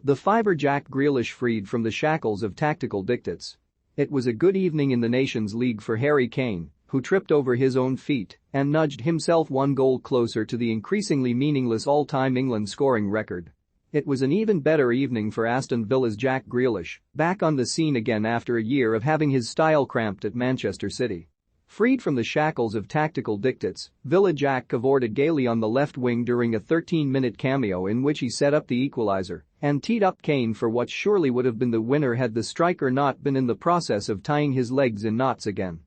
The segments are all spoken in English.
The fiver Jack Grealish freed from the shackles of tactical diktats. It was a good evening in the Nations League for Harry Kane, who tripped over his own feet and nudged himself one goal closer to the increasingly meaningless all-time England scoring record. It was an even better evening for Aston Villa's Jack Grealish, back on the scene again after a year of having his style cramped at Manchester City. Freed from the shackles of tactical diktats, Villa Jack cavorted gaily on the left wing during a 13-minute cameo in which he set up the equaliser and teed up Kane for what surely would have been the winner had the striker not been in the process of tying his legs in knots again.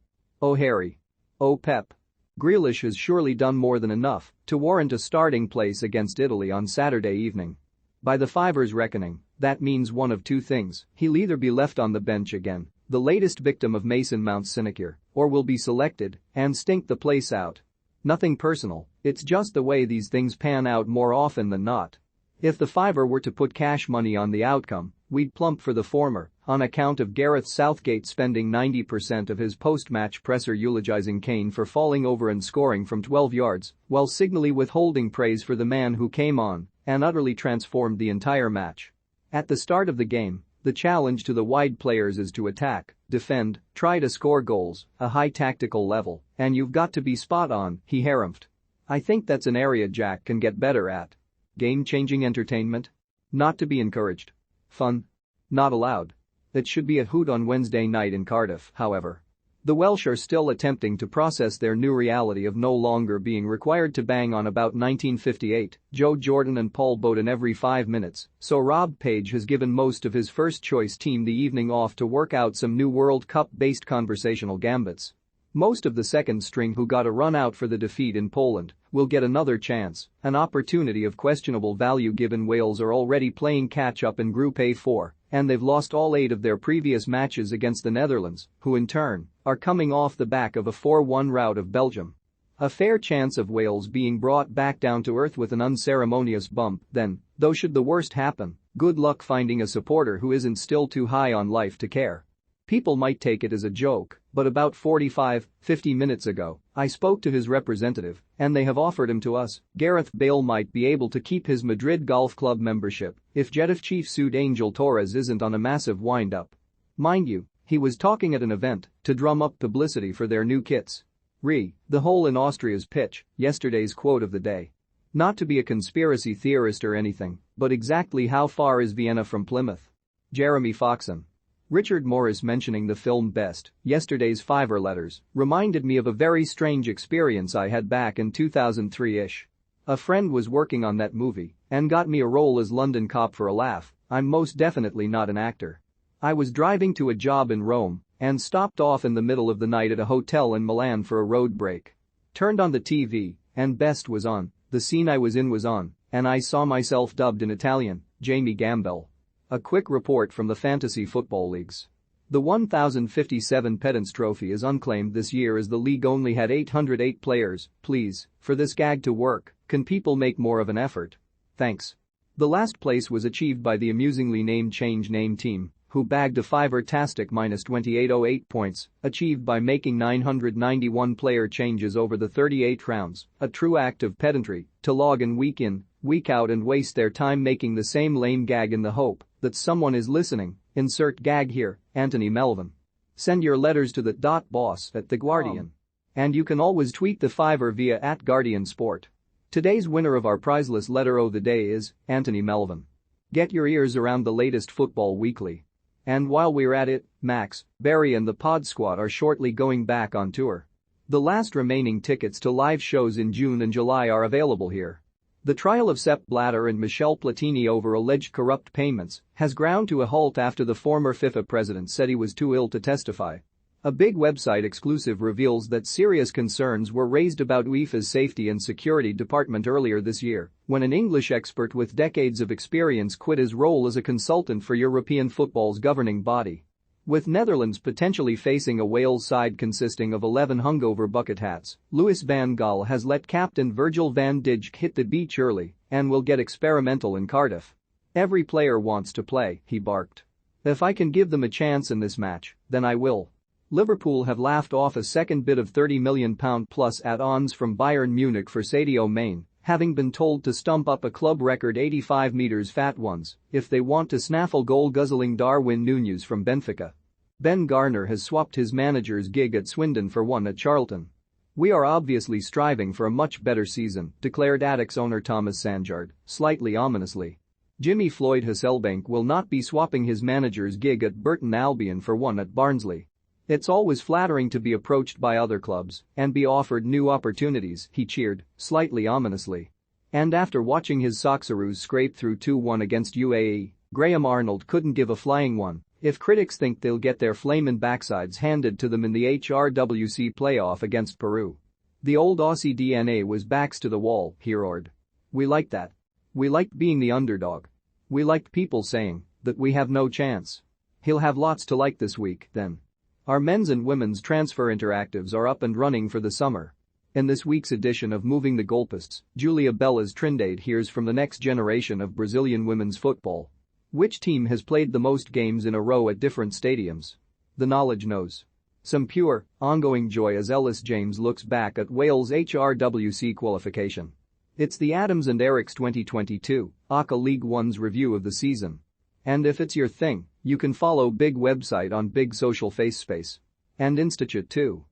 Oh Harry. Oh Pep. Grealish has surely done more than enough to warrant a starting place against Italy on Saturday evening. By the fiver's reckoning, that means one of two things: he'll either be left on the bench again, the latest victim of Mason Mount's sinecure, or will be selected and stink the place out. Nothing personal, it's just the way these things pan out more often than not. If the fiver were to put cash money on the outcome, we'd plump for the former, on account of Gareth Southgate spending 90% of his post-match presser eulogizing Kane for falling over and scoring from 12 yards, while signally withholding praise for the man who came on and utterly transformed the entire match. At the start of the game, the challenge to the wide players is to attack, defend, try to score goals, a high tactical level, and you've got to be spot on, he harumphed. I think that's an area Jack can get better at. Game-changing entertainment? Not to be encouraged. Fun? Not allowed. It should be a hoot on Wednesday night in Cardiff, however. The Welsh are still attempting to process their new reality of no longer being required to bang on about 1958, Joe Jordan and Paul Bowden every 5 minutes, so Rob Page has given most of his first-choice team the evening off to work out some new World Cup-based conversational gambits. Most of the second string who got a run out for the defeat in Poland will get another chance, an opportunity of questionable value given Wales are already playing catch-up in Group A4, and they've lost all 8 of their previous matches against the Netherlands, who in turn are coming off the back of a 4-1 rout of Belgium. A fair chance of Wales being brought back down to earth with an unceremonious bump, then, though should the worst happen, good luck finding a supporter who isn't still too high on life to care. People might take it as a joke, but about 45, 50 minutes ago, I spoke to his representative, and they have offered him to us. Gareth Bale might be able to keep his Madrid Golf Club membership if Getafe chief suit Angel Torres isn't on a massive wind-up. Mind you, he was talking at an event to drum up publicity for their new kits. The hole in Austria's pitch, yesterday's quote of the day. Not to be a conspiracy theorist or anything, but exactly how far is Vienna from Plymouth? Jeremy Foxen. Richard Morris mentioning the film Best, yesterday's fiver letters, reminded me of a very strange experience I had back in 2003-ish. A friend was working on that movie and got me a role as London cop for a laugh. I'm most definitely not an actor. I was driving to a job in Rome and stopped off in the middle of the night at a hotel in Milan for a road break. Turned on the TV and Best was on, the scene I was in was on, and I saw myself dubbed in Italian, Jamie Gambel. A quick report from the fantasy football leagues. The 1057 Pedants Trophy is unclaimed this year as the league only had 808 players. Please, for this gag to work, can people make more of an effort? Thanks. The last place was achieved by the amusingly named Change Name team, who bagged a fiver-tastic -2808 points, achieved by making 991 player changes over the 38 rounds, a true act of pedantry, to log in, week out and waste their time making the same lame gag in the hope that someone is listening. Insert gag here, Anthony Melvin. Send your letters to the .boss at The Guardian. And you can always tweet the fiver via @GuardianSport. Today's winner of our prizeless letter of the day is Anthony Melvin. Get your ears around the latest football weekly. And while we're at it, Max, Barry and the Pod Squad are shortly going back on tour. The last remaining tickets to live shows in June and July are available here. The trial of Sepp Blatter and Michel Platini over alleged corrupt payments has ground to a halt after the former FIFA president said he was too ill to testify. A big website exclusive reveals that serious concerns were raised about UEFA's safety and security department earlier this year when an English expert with decades of experience quit his role as a consultant for European football's governing body. With Netherlands potentially facing a Wales side consisting of 11 hungover bucket hats, Louis van Gaal has let captain Virgil van Dijk hit the beach early and will get experimental in Cardiff. Every player wants to play, he barked. If I can give them a chance in this match, then I will. Liverpool have laughed off a second bid of £30 million plus add-ons from Bayern Munich for Sadio Mane, having been told to stump up a club record 85 meters fat ones if they want to snaffle goal-guzzling Darwin Núñez from Benfica. Ben Garner has swapped his manager's gig at Swindon for one at Charlton. "We are obviously striving for a much better season," declared Ajax owner Thomas Sanjard, slightly ominously. Jimmy Floyd Hasselbank will not be swapping his manager's gig at Burton Albion for one at Barnsley. "It's always flattering to be approached by other clubs and be offered new opportunities," he cheered, slightly ominously. And after watching his Socceroos scrape through 2-1 against UAE, Graham Arnold couldn't give a flying one if critics think they'll get their flamin' backsides handed to them in the HRWC playoff against Peru. "The old Aussie DNA was backs to the wall," he roared. "We liked that. We liked being the underdog. We liked people saying that we have no chance." He'll have lots to like this week, then. Our men's and women's transfer interactives are up and running for the summer. In this week's edition of Moving the Goalposts, Julia Bella's Trindade hears from the next generation of Brazilian women's football. Which team has played the most games in a row at different stadiums? The knowledge knows. Some pure, ongoing joy as Ellis James looks back at Wales' HRWC qualification. It's the Adams and Eric's 2022 ACA League One's review of the season. And if it's your thing, you can follow Big website on Big social face space. And Institute too.